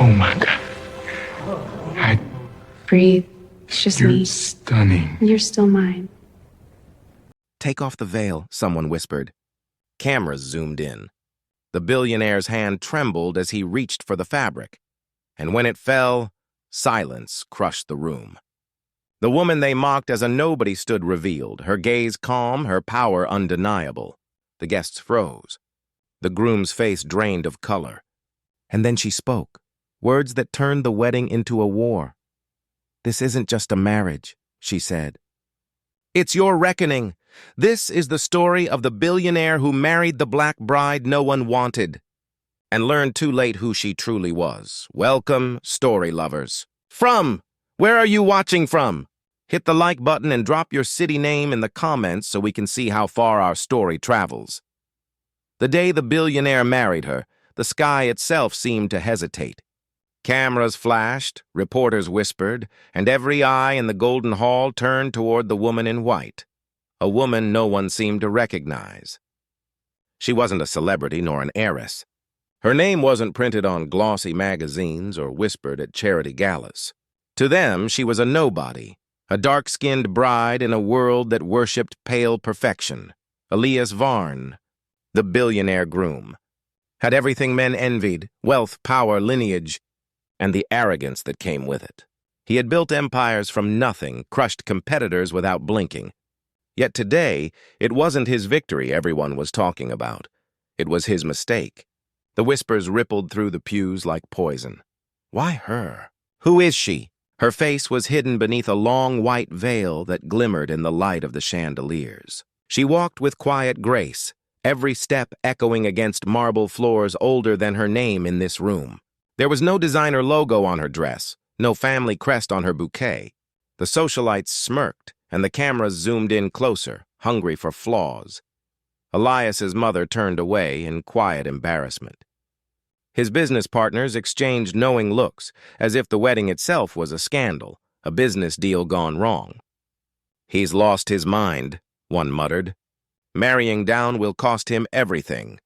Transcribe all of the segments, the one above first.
Oh my God. I, Breathe. It's just you're me. stunning. You're still mine. "Take off the veil," someone whispered. Cameras zoomed in. The billionaire's hand trembled as he reached for the fabric. And when it fell, silence crushed the room. The woman they mocked as a nobody stood revealed, her gaze calm, her power undeniable. The guests froze. The groom's face drained of color. And then she spoke, words that turned the wedding into a war. "This isn't just a marriage," she said. "It's your reckoning. This is the story of the billionaire who married the black bride no one wanted, and learned too late who she truly was. Welcome, story lovers. Where are you watching from? Hit the like button and drop your city name in the comments so we can see how far our story travels. The day the billionaire married her, the sky itself seemed to hesitate. Cameras flashed, reporters whispered, and every eye in the Golden Hall turned toward the woman in white, a woman no one seemed to recognize. She wasn't a celebrity nor an heiress. Her name wasn't printed on glossy magazines or whispered at charity galas. To them, she was a nobody, a dark-skinned bride in a world that worshipped pale perfection. Elias Varn, the billionaire groom, had everything men envied: wealth, power, lineage, and the arrogance that came with it. He had built empires from nothing, crushed competitors without blinking. Yet today, it wasn't his victory everyone was talking about. It was his mistake. The whispers rippled through the pews like poison. Why her? Who is she? Her face was hidden beneath a long white veil that glimmered in the light of the chandeliers. She walked with quiet grace, every step echoing against marble floors older than her name in this room. There was no designer logo on her dress, no family crest on her bouquet. The socialites smirked, and the cameras zoomed in closer, hungry for flaws. Elias's mother turned away in quiet embarrassment. His business partners exchanged knowing looks, as if the wedding itself was a scandal, a business deal gone wrong. "He's lost his mind," one muttered. "Marrying down will cost him everything."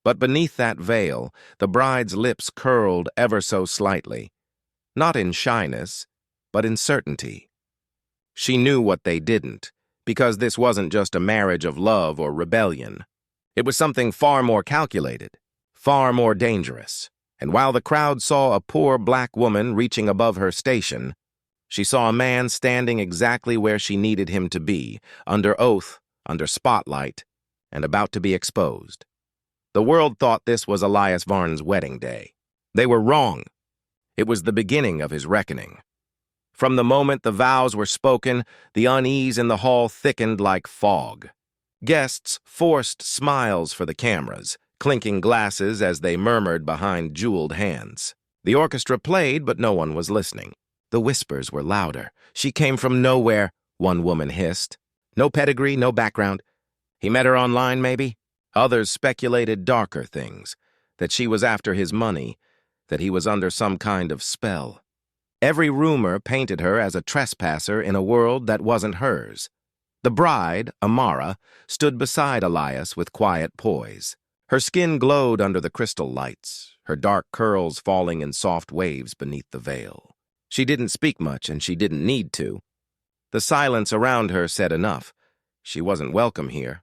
But beneath that veil, the bride's lips curled ever so slightly, not in shyness, but in certainty. She knew what they didn't, because this wasn't just a marriage of love or rebellion. It was something far more calculated, far more dangerous. And while the crowd saw a poor black woman reaching above her station, she saw a man standing exactly where she needed him to be, under oath, under spotlight, and about to be exposed. The world thought this was Elias Varn's wedding day. They were wrong. It was the beginning of his reckoning. From the moment the vows were spoken, the unease in the hall thickened like fog. Guests forced smiles for the cameras, clinking glasses as they murmured behind jeweled hands. The orchestra played, but no one was listening. The whispers were louder. "She came from nowhere," one woman hissed. "No pedigree, no background. He met her online, maybe?" Others speculated darker things, that she was after his money, that he was under some kind of spell. Every rumor painted her as a trespasser in a world that wasn't hers. The bride, Amara, stood beside Elias with quiet poise. Her skin glowed under the crystal lights, her dark curls falling in soft waves beneath the veil. She didn't speak much, and she didn't need to. The silence around her said enough. She wasn't welcome here.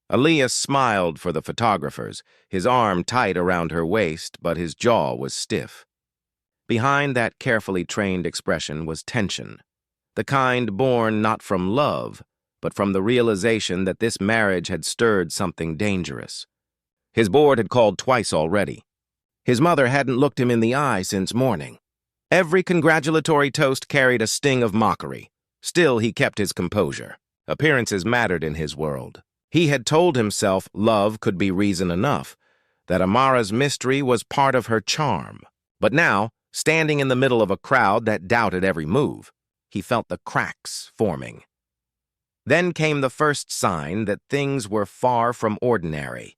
Elias smiled for the photographers, his arm tight around her waist, but his jaw was stiff. Behind that carefully trained expression was tension, the kind born not from love, but from the realization that this marriage had stirred something dangerous. His board had called twice already. His mother hadn't looked him in the eye since morning. Every congratulatory toast carried a sting of mockery. Still, he kept his composure. Appearances mattered in his world. He had told himself love could be reason enough, that Amara's mystery was part of her charm. But now, standing in the middle of a crowd that doubted every move, he felt the cracks forming. Then came the first sign that things were far from ordinary.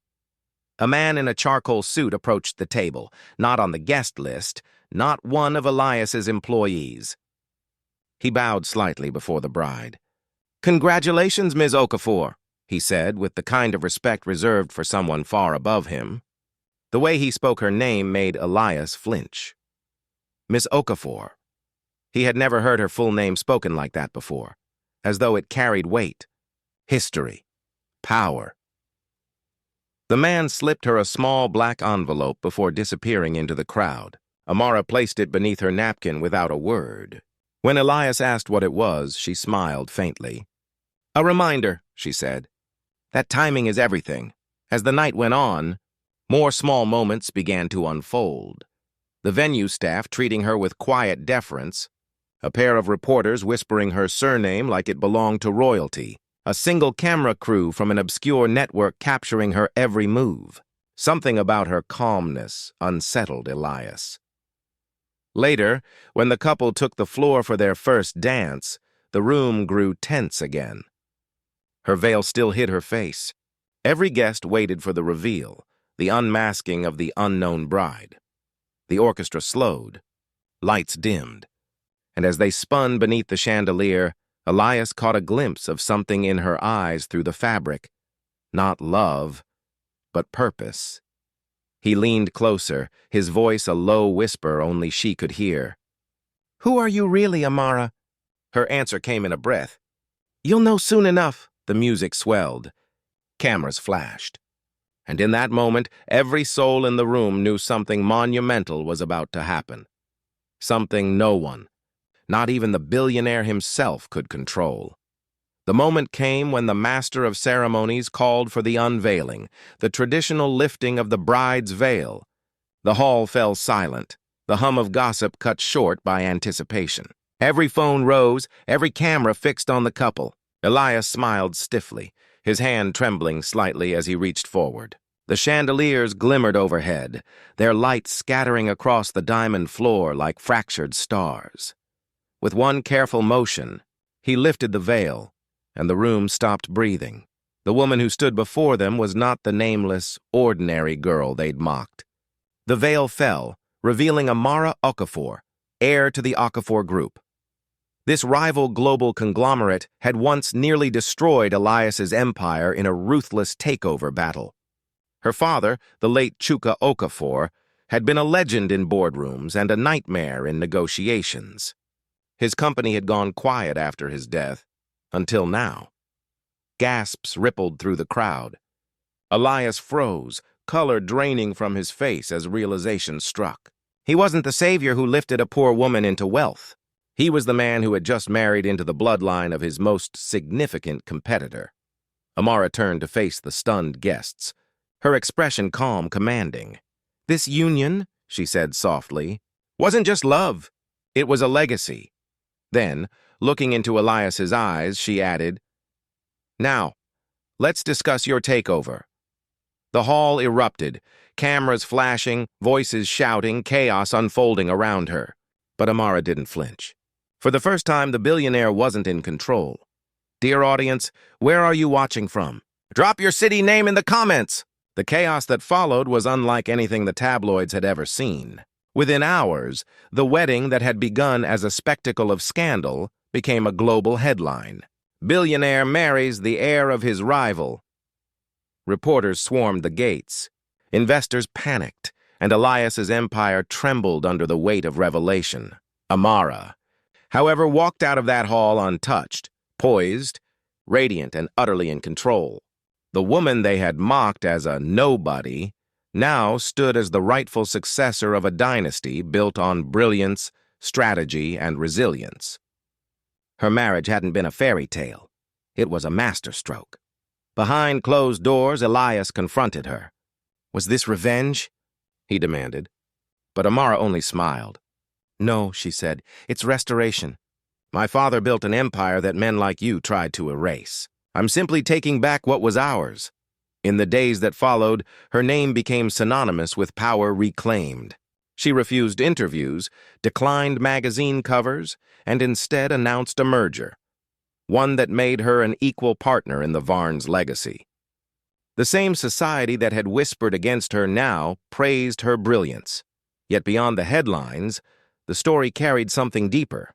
A man in a charcoal suit approached the table, not on the guest list, not one of Elias's employees. He bowed slightly before the bride. "Congratulations, Ms. Okafor," he said, with the kind of respect reserved for someone far above him. The way he spoke her name made Elias flinch. Miss Okafor. He had never heard her full name spoken like that before, as though it carried weight, history, power. The man slipped her a small black envelope before disappearing into the crowd. Amara placed it beneath her napkin without a word. When Elias asked what it was, she smiled faintly. "A reminder," she said. "That timing is everything." As the night went on, more small moments began to unfold. The venue staff treating her with quiet deference, a pair of reporters whispering her surname like it belonged to royalty, a single camera crew from an obscure network capturing her every move. Something about her calmness unsettled Elias. Later, when the couple took the floor for their first dance, the room grew tense again. Her veil still hid her face. Every guest waited for the reveal, the unmasking of the unknown bride. The orchestra slowed, lights dimmed, and as they spun beneath the chandelier, Elias caught a glimpse of something in her eyes through the fabric. Not love, but purpose. He leaned closer, his voice a low whisper only she could hear. "Who are you really, Amara?" Her answer came in a breath. "You'll know soon enough." The music swelled. Cameras flashed. And in that moment, every soul in the room knew something monumental was about to happen. Something no one, not even the billionaire himself, could control. The moment came when the master of ceremonies called for the unveiling, the traditional lifting of the bride's veil. The hall fell silent, the hum of gossip cut short by anticipation. Every phone rose, every camera fixed on the couple. Elias smiled stiffly, his hand trembling slightly as he reached forward. The chandeliers glimmered overhead, their light scattering across the diamond floor like fractured stars. With one careful motion, he lifted the veil, and the room stopped breathing. The woman who stood before them was not the nameless, ordinary girl they'd mocked. The veil fell, revealing Amara Okafor, heir to the Okafor Group. This rival global conglomerate had once nearly destroyed Elias's empire in a ruthless takeover battle. Her father, the late Chuka Okafor, had been a legend in boardrooms and a nightmare in negotiations. His company had gone quiet after his death, until now. Gasps rippled through the crowd. Elias froze, color draining from his face as realization struck. He wasn't the savior who lifted a poor woman into wealth. He was the man who had just married into the bloodline of his most significant competitor. Amara turned to face the stunned guests, her expression calm, commanding. "This union," she said softly, "wasn't just love. It was a legacy." Then, looking into Elias's eyes, she added, "Now, let's discuss your takeover." The hall erupted, cameras flashing, voices shouting, chaos unfolding around her. But Amara didn't flinch. For the first time, the billionaire wasn't in control. "Dear audience, where are you watching from? Drop your city name in the comments!" The chaos that followed was unlike anything the tabloids had ever seen. Within hours, the wedding that had begun as a spectacle of scandal became a global headline. "Billionaire marries the heir of his rival." Reporters swarmed the gates. Investors panicked, and Elias's empire trembled under the weight of revelation. Amara, however, walked out of that hall untouched, poised, radiant, and utterly in control. The woman they had mocked as a nobody now stood as the rightful successor of a dynasty built on brilliance, strategy, and resilience. Her marriage hadn't been a fairy tale. It was a masterstroke. Behind closed doors, Elias confronted her. "Was this revenge?" he demanded. But Amara only smiled. "No," she said, "it's restoration. My father built an empire that men like you tried to erase. I'm simply taking back what was ours." In the days that followed, her name became synonymous with power reclaimed. She refused interviews, declined magazine covers, and instead announced a merger, one that made her an equal partner in the Varn's legacy. The same society that had whispered against her now praised her brilliance. Yet beyond the headlines, the story carried something deeper.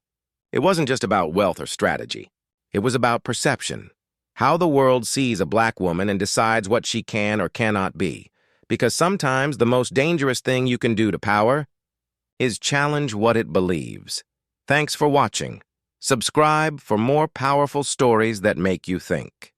It wasn't just about wealth or strategy. It was about perception. How the world sees a black woman and decides what she can or cannot be. Because sometimes the most dangerous thing you can do to power is challenge what it believes. Thanks for watching. Subscribe for more powerful stories that make you think.